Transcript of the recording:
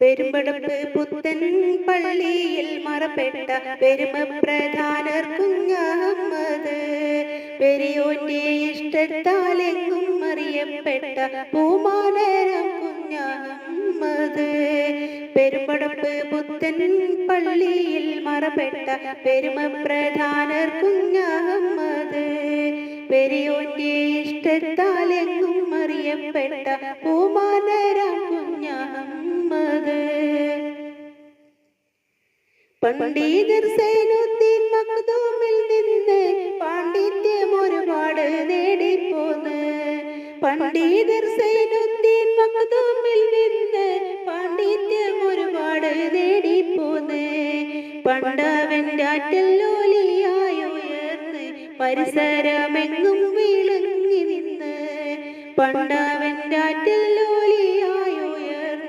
പെരുമ്പടപ്പ് പുത്തൻ പള്ളിയിൽ മറപ്പെട്ട പെരുമപ്രധാനർ കുഞ്ഞഹമ്മദ്. പെരിയോന്റെ ഇഷ്ടത്താലെങ്ങും അറിയപ്പെട്ട പൂമാനരം കുഞ്ഞഹമ്മദ്. പെരുമ്പടപ്പ് പുത്തൻ പള്ളിയിൽ മറപ്പെട്ട പെരുമപ്രധാനർ കുഞ്ഞഹമ്മദ്. പെരിയോന്റെ ഇഷ്ടത്താലെങ്ങും അറിയപ്പെട്ട പൂമാനരം കുഞ്ഞഹമ്മദ്. പണ്ഡിതർ സൈനുദ്ദീൻ മഖ്ദൂമിൽ നിന്ന് പാണ്ഡിത്യം ഒരുപാട് നേടിപ്പോന്ന്. പണ്ഡിതർ സൈനുദ്ദീൻ മഖ്ദൂമിൽ നിന്ന് പാണ്ഡിത്യം ഒരുപാട് നേടിപ്പോന്ന്. പണ്ടവന്റെ ആറ്റല്ലോലിയായി ഉയർന്ന് പരിസരമെങ്ങും വിളങ്ങി നിന്ന്. പണ്ടവന്റെ ആറ്റല്ലോ